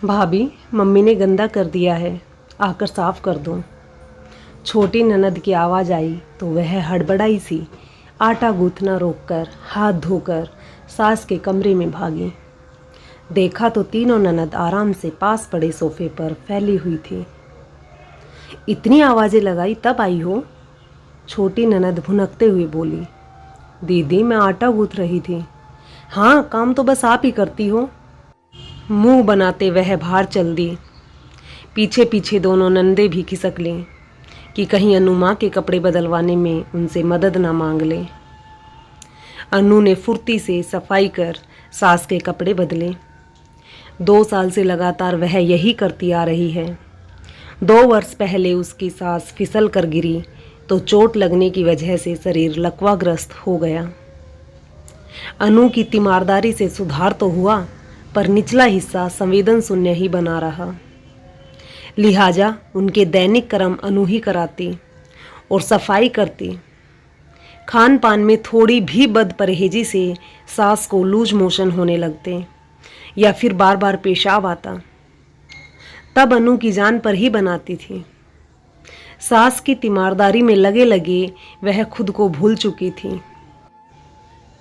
भाभी, मम्मी ने गंदा कर दिया है, आकर साफ कर दो। छोटी ननद की आवाज़ आई तो वह हड़बड़ाई सी आटा गूंथना रोककर हाथ धोकर सास के कमरे में भागी। देखा तो तीनों ननद आराम से पास पड़े सोफे पर फैली हुई थी। इतनी आवाज़ें लगाई तब आई हो? छोटी ननद भुनकते हुए बोली। दीदी, मैं आटा गूंथ रही थी। हाँ, काम तो बस आप ही करती हो। मुंह बनाते वह बाहर चल दी। पीछे पीछे दोनों नंदे भी खिसक लें कि कहीं अनु माँ के कपड़े बदलवाने में उनसे मदद ना मांग ले। अनु ने फुर्ती से सफाई कर सास के कपड़े बदले। 2 साल से लगातार वह यही करती आ रही है। 2 वर्ष पहले उसकी सास फिसल कर गिरी तो चोट लगने की वजह से शरीर लकवाग्रस्त हो गया। अनु की तीमारदारी से सुधार तो हुआ, पर निचला हिस्सा संवेदन शून्य ही बना रहा। लिहाजा उनके दैनिक कर्म अनु ही कराती और सफाई करती। खान पान में थोड़ी भी बदपरहेजी से सास को लूज मोशन होने लगते या फिर बार बार पेशाब आता, तब अनु की जान पर ही बनाती थी। सास की तीमारदारी में लगे लगे वह खुद को भूल चुकी थी।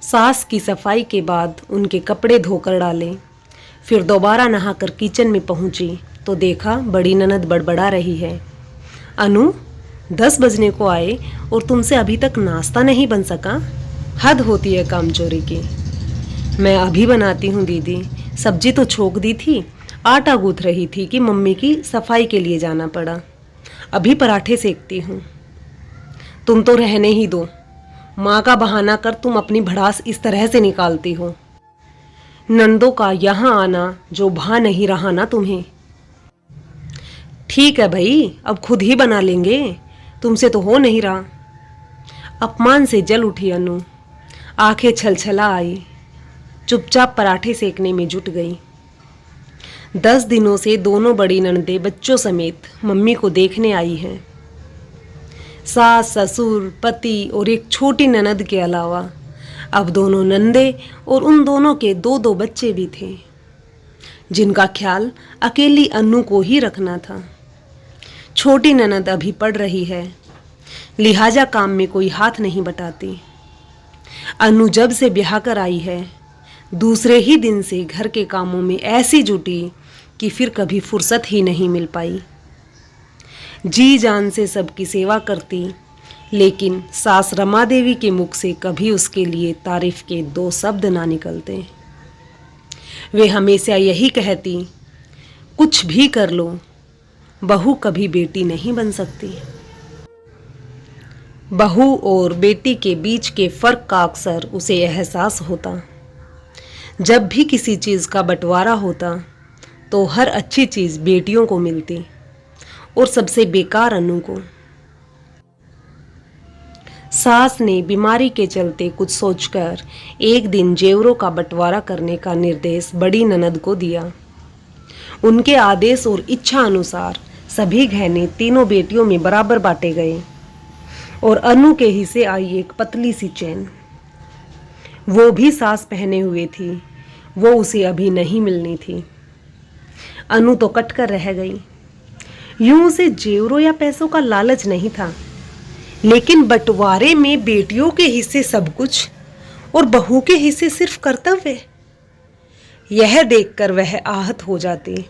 सास की सफाई के बाद उनके कपड़े धोकर डाले, फिर दोबारा नहाकर किचन में पहुंची तो देखा बड़ी ननद बड़बड़ा रही है। अनु, 10 बजने को आए और तुमसे अभी तक नाश्ता नहीं बन सका? हद होती है कामचोरी की। मैं अभी बनाती हूँ दीदी, सब्जी तो छोक दी थी, आटा गूंथ रही थी कि मम्मी की सफाई के लिए जाना पड़ा। अभी पराठे सेकती हूँ। तुम तो रहने ही दो, माँ का बहाना कर तुम अपनी भड़ास इस तरह से निकालती हो। नंदों का यहाँ आना जो भा नहीं रहा ना तुम्हें। ठीक है भाई, अब खुद ही बना लेंगे, तुमसे तो हो नहीं रहा। अपमान से जल उठी अनु, आंखें छलछला आई, चुपचाप पराठे सेकने में जुट गई। 10 दिनों से दोनों बड़ी ननदें बच्चों समेत मम्मी को देखने आई हैं। सास, ससुर, पति और एक छोटी ननद के अलावा अब दोनों नंदे और उन दोनों के 2-2 बच्चे भी थे, जिनका ख्याल अकेली अनु को ही रखना था। छोटी ननद अभी पढ़ रही है, लिहाजा काम में कोई हाथ नहीं बटाती। अनु जब से ब्याह कर आई है, दूसरे ही दिन से घर के कामों में ऐसी जुटी कि फिर कभी फुर्सत ही नहीं मिल पाई। जी जान से सबकी सेवा करती, लेकिन सास रमा देवी के मुख से कभी उसके लिए तारीफ के 2 शब्द ना निकलते। वे हमेशा यही कहती, कुछ भी कर लो, बहू कभी बेटी नहीं बन सकती। बहू और बेटी के बीच के फर्क का अक्सर उसे एहसास होता। जब भी किसी चीज़ का बंटवारा होता तो हर अच्छी चीज़ बेटियों को मिलती और सबसे बेकार अनु को। सास ने बीमारी के चलते कुछ सोचकर एक दिन जेवरों का बंटवारा करने का निर्देश बड़ी ननद को दिया। उनके आदेश और इच्छा अनुसार सभी गहने तीनों बेटियों में बराबर बांटे गए और अनु के हिस्से आई एक पतली सी चैन। वो भी सास पहने हुए थी, वो उसे अभी नहीं मिलनी थी। अनु तो कट कर रह गई। यूं उसे जेवरों या पैसों का लालच नहीं था, लेकिन बंटवारे में बेटियों के हिस्से सब कुछ और बहू के हिस्से सिर्फ कर्तव्य, यह देखकर वह आहत हो जाती।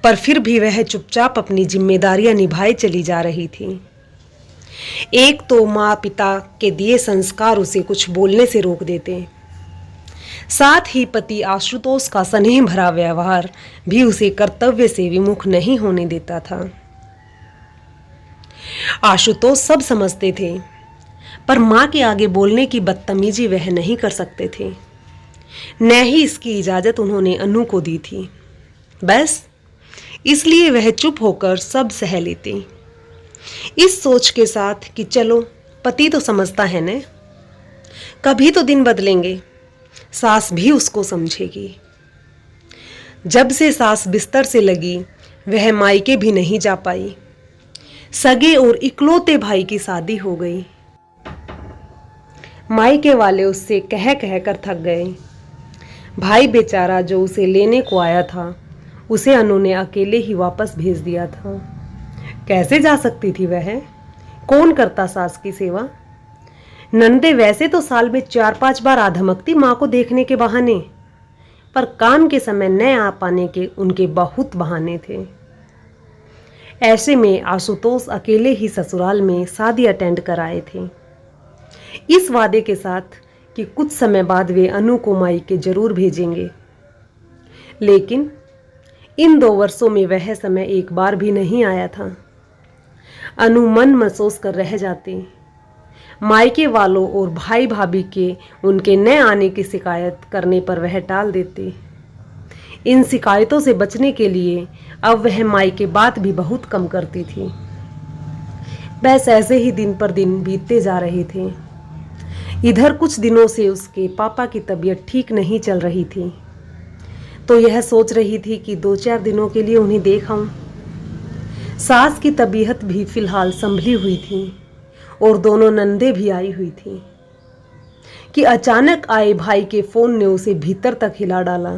पर फिर भी वह चुपचाप अपनी जिम्मेदारियां निभाए चली जा रही थी। एक तो माँ पिता के दिए संस्कार उसे कुछ बोलने से रोक देते, साथ ही पति आशुतोष का स्नेह भरा व्यवहार भी उसे कर्तव्य से विमुख नहीं होने देता था। आशुतोष सब समझते थे, पर माँ के आगे बोलने की बदतमीजी वह नहीं कर सकते थे। न ही इसकी इजाज़त उन्होंने अनु को दी थी। बस इसलिए वह चुप होकर सब सह लेती, इस सोच के साथ कि चलो पति तो समझता है न, कभी तो दिन बदलेंगे, सास भी उसको समझेगी। जब से सास बिस्तर से लगी वह मायके भी नहीं जा पाई। सगे और इकलौते भाई की शादी हो गई। मायके वाले उससे कह कह कर थक गए। भाई बेचारा जो उसे लेने को आया था, उसे अनु ने अकेले ही वापस भेज दिया था। कैसे जा सकती थी वह? कौन करता सास की सेवा? नंदे वैसे तो साल में 4-5 बार आ धमकती माँ को देखने के बहाने, पर काम के समय न आ पाने के उनके बहुत बहाने थे। ऐसे में आशुतोष अकेले ही ससुराल में शादी अटेंड कराए थे, इस वादे के साथ कि कुछ समय बाद वे अनु को मायके जरूर भेजेंगे। लेकिन इन 2 वर्षों में वह समय एक बार भी नहीं आया था। अनु मन महसूस कर रह जाती। मायके वालों और भाई भाभी के उनके न आने की शिकायत करने पर वह टाल देती। इन शिकायतों से बचने के लिए अब वह मायके बात भी बहुत कम करती थी। बस ऐसे ही दिन पर दिन बीतते जा रहे थे। इधर कुछ दिनों से उसके पापा की तबीयत ठीक नहीं चल रही थी, तो यह सोच रही थी कि 2-4 दिनों के लिए उन्हें देख आऊं। सास की तबीयत भी फिलहाल संभली हुई थी और दोनों नंदे भी आई हुई थी कि अचानक आए भाई के फोन ने उसे भीतर तक हिला डाला।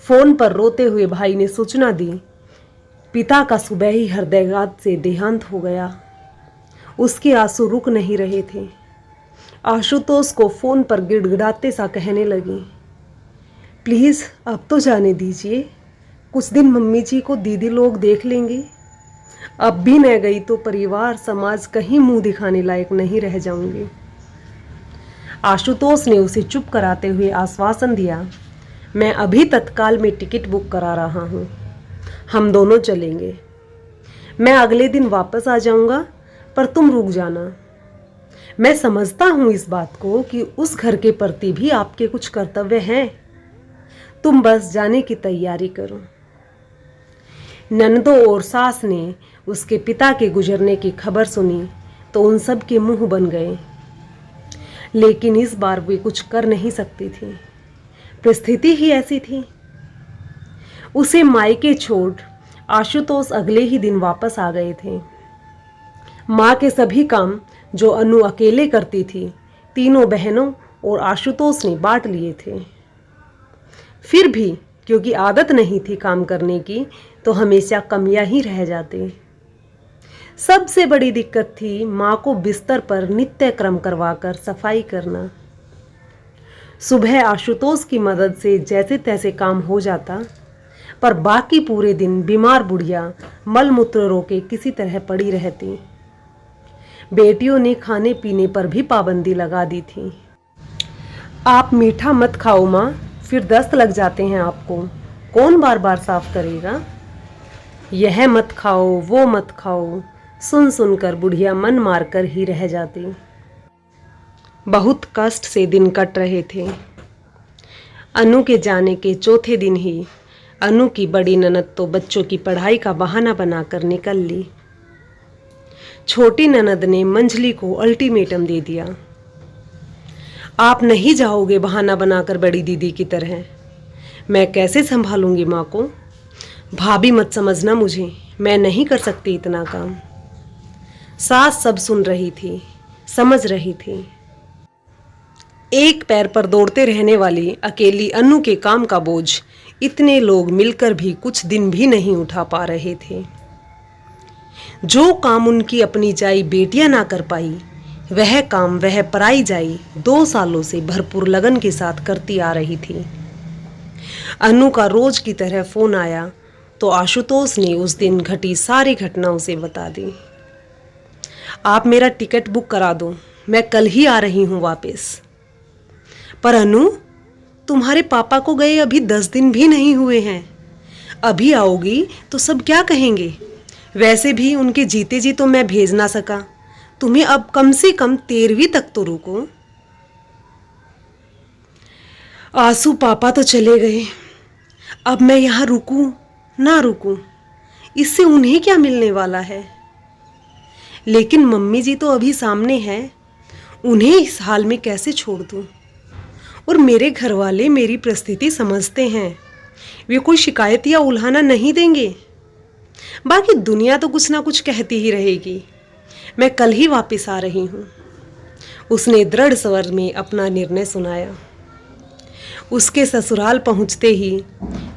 फोन पर रोते हुए भाई ने सूचना दी, पिता का सुबह ही हृदयाघात से देहांत हो गया। उसके आंसू रुक नहीं रहे थे। आशुतोष को फोन पर गिड़गिड़ाते सा कहने लगी, प्लीज़ अब तो जाने दीजिए, कुछ दिन मम्मी जी को दीदी लोग देख लेंगे। अब भी न गई तो परिवार समाज कहीं मुंह दिखाने लायक नहीं रह जाऊंगी। आशुतोष ने उसे चुप कराते हुए आश्वासन दिया, मैं अभी तत्काल में टिकट बुक करा रहा हूँ, हम दोनों चलेंगे। मैं अगले दिन वापस आ जाऊंगा, पर तुम रुक जाना। मैं समझता हूँ इस बात को कि उस घर के प्रति भी आपके कुछ कर्तव्य हैं, तुम बस जाने की तैयारी करो। ननदों और सास ने उसके पिता के गुजरने की खबर सुनी तो उन सब के मुंह बन गए, लेकिन इस बार वे कुछ कर नहीं सकती थी, परिस्थिति ही ऐसी थी। उसे मायके छोड़ आशुतोष अगले ही दिन वापस आ गए थे। माँ के सभी काम जो अनु अकेले करती थी, तीनों बहनों और आशुतोष ने बांट लिए थे। फिर भी क्योंकि आदत नहीं थी काम करने की, तो हमेशा कमियां ही रह जाती। सबसे बड़ी दिक्कत थी माँ को बिस्तर पर नित्य क्रम करवाकर सफाई करना। सुबह आशुतोष की मदद से जैसे तैसे काम हो जाता, पर बाकी पूरे दिन बीमार बुढ़िया मल मूत्र रोके किसी तरह पड़ी रहती। बेटियों ने खाने पीने पर भी पाबंदी लगा दी थी। आप मीठा मत खाओ माँ, फिर दस्त लग जाते हैं आपको, कौन बार बार साफ करेगा। यह मत खाओ, वो मत खाओ, सुन सुनकर बुढ़िया मन मारकर ही रह जाती। बहुत कष्ट से दिन कट रहे थे। अनु के जाने के चौथे दिन ही अनु की बड़ी ननद तो बच्चों की पढ़ाई का बहाना बनाकर निकल ली। छोटी ननद ने मंझली को अल्टीमेटम दे दिया, आप नहीं जाओगे बहाना बनाकर बड़ी दीदी की तरह, मैं कैसे संभालूंगी माँ को। भाभी मत समझना मुझे, मैं नहीं कर सकती इतना काम। सास सब सुन रही थी, समझ रही थी। एक पैर पर दौड़ते रहने वाली अकेली अनु के काम का बोझ इतने लोग मिलकर भी कुछ दिन भी नहीं उठा पा रहे थे। जो काम उनकी अपनी जाई बेटियां ना कर पाई, वह काम वह पराई जाई 2 सालों से भरपूर लगन के साथ करती आ रही थी। अनु का रोज की तरह फोन आया तो आशुतोष ने उस दिन घटी सारी घटना उसे बता दी। आप मेरा टिकट बुक करा दो, मैं कल ही आ रही हूँ वापस। पर अनु, तुम्हारे पापा को गए अभी 10 दिन भी नहीं हुए हैं, अभी आओगी तो सब क्या कहेंगे। वैसे भी उनके जीते जी तो मैं भेज ना सका, तुम्हें अब कम से कम 13वीं तक तो रुको। आंसू पापा तो चले गए, अब मैं यहाँ रुकूं ना रुकूं, इससे उन्हें क्या मिलने वाला है। लेकिन मम्मी जी तो अभी सामने है, उन्हें इस हाल में कैसे छोड़ दूं। और मेरे घर वाले मेरी परिस्थिति समझते हैं, वे कोई शिकायत या उल्हाना नहीं देंगे। बाकी दुनिया तो कुछ ना कुछ कहती ही रहेगी, मैं कल ही वापस आ रही हूँ। उसने दृढ़ स्वर में अपना निर्णय सुनाया। उसके ससुराल पहुँचते ही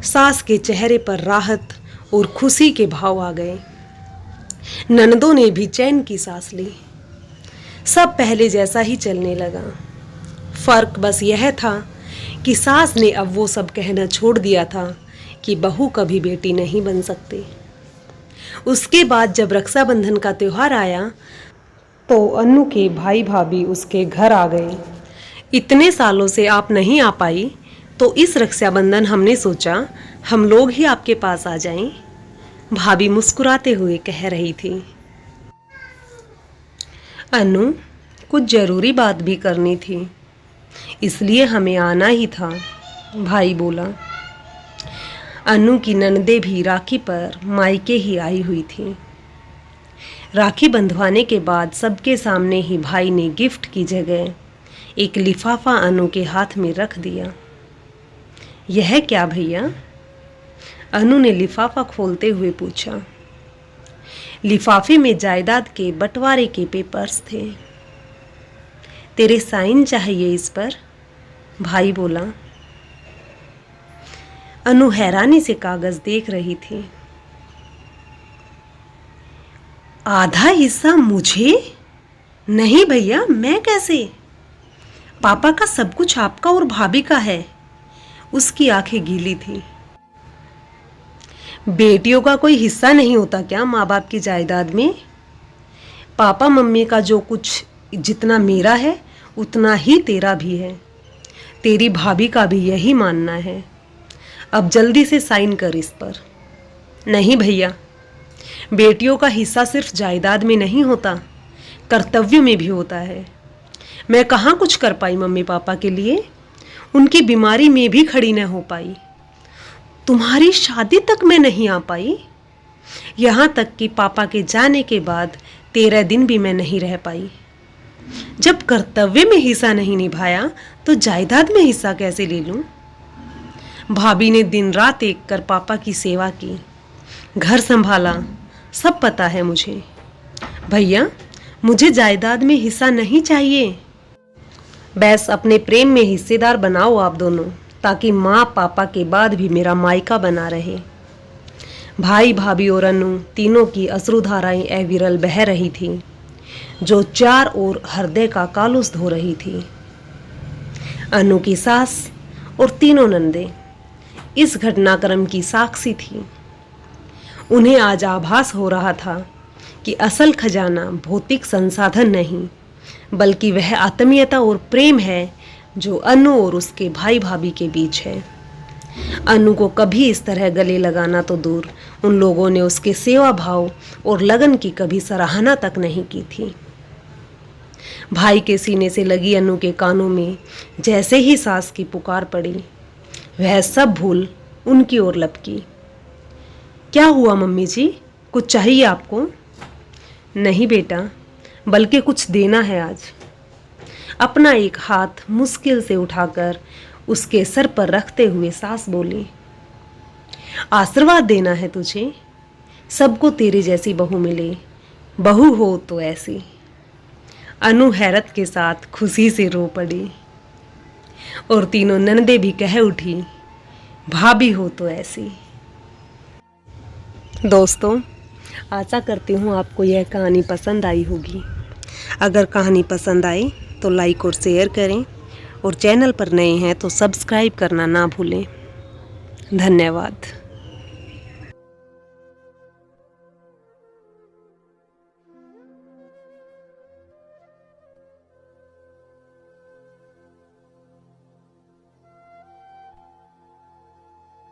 सास के चेहरे पर राहत और खुशी के भाव आ गए। ननदों ने भी चैन की सांस ली। सब पहले जैसा ही चलने लगा। फर्क बस यह था कि सास ने अब वो सब कहना छोड़ दिया था कि बहू कभी बेटी नहीं बन सकती। उसके बाद जब रक्षाबंधन का त्योहार आया तो अन्नू के भाई भाभी उसके घर आ गए। इतने सालों से आप नहीं आ पाई तो इस रक्षाबंधन हमने सोचा हम लोग ही आपके पास आ जाएं। भाभी मुस्कुराते हुए कह रही थी। अन्नू, कुछ जरूरी बात भी करनी थी, इसलिए हमें आना ही था, भाई बोला। अन्नू की ननदें भी राखी पर मायके ही आई हुई थी। राखी बंधवाने के बाद सबके सामने ही भाई ने गिफ्ट की जगह एक लिफाफा अनु के हाथ में रख दिया। यह क्या भैया? अनु ने लिफाफा खोलते हुए पूछा। लिफाफे में जायदाद के बंटवारे के पेपर्स थे। तेरे साइन चाहिए इस पर, भाई बोला। अनु हैरानी से कागज देख रही थी। आधा हिस्सा मुझे? नहीं भैया, मैं कैसे? पापा का सब कुछ आपका और भाभी का है। उसकी आंखें गीली थी। बेटियों का कोई हिस्सा नहीं होता क्या माँ बाप की जायदाद में? पापा मम्मी का जो कुछ जितना मेरा है उतना ही तेरा भी है। तेरी भाभी का भी यही मानना है। अब जल्दी से साइन कर इस पर। नहीं भैया, बेटियों का हिस्सा सिर्फ जायदाद में नहीं होता, कर्तव्य में भी होता है। मैं कहाँ कुछ कर पाई मम्मी पापा के लिए, उनकी बीमारी में भी खड़ी न हो पाई। तुम्हारी शादी तक मैं नहीं आ पाई। यहाँ तक कि पापा के जाने के बाद 13 दिन भी मैं नहीं रह पाई। जब कर्तव्य में हिस्सा नहीं निभाया तो जायदाद में हिस्सा कैसे ले लूं? भाभी ने दिन रात एक कर पापा की सेवा की, घर संभाला, सब पता है मुझे। भैया, मुझे जायदाद में हिस्सा नहीं चाहिए। बस अपने प्रेम में हिस्सेदार बनाओ आप दोनों, ताकि माँ पापा के बाद भी मेरा मायका बना रहे। भाई भाभी और अनु तीनों की अश्रुधाराएं अविरल बह रही थी, जो चार ओर हृदय का कालुस धो रही थी। अनु की सास और तीनों नंदे इस घटनाक्रम की साक्षी थी। उन्हें आज आभास हो रहा था कि असल खजाना भौतिक संसाधन नहीं, बल्कि वह आत्मीयता और प्रेम है जो अनु और उसके भाई भाभी के बीच है। अनु को कभी इस तरह गले लगाना तो दूर, उन लोगों ने उसके सेवा भाव और लगन की कभी सराहना तक नहीं की थी। भाई के सीने से लगी अनु के कानों में जैसे ही सास की पुकार पड़ी, वह सब भूल उनकी ओर लपकी। क्या हुआ मम्मी जी, कुछ चाहिए आपको? नहीं बेटा, बल्कि कुछ देना है आज। अपना एक हाथ मुश्किल से उठाकर उसके सर पर रखते हुए सास बोली। आशीर्वाद देना है तुझे, सबको तेरे जैसी बहू मिले, बहू हो तो ऐसी। अनु हैरत के साथ खुशी से रो पड़ी और तीनों ननदे भी कह उठी, भाभी हो तो ऐसी। दोस्तों, आशा करती हूँ आपको यह कहानी पसंद आई होगी। अगर कहानी पसंद आए तो लाइक और शेयर करें, और चैनल पर नए हैं तो सब्सक्राइब करना ना भूलें। धन्यवाद।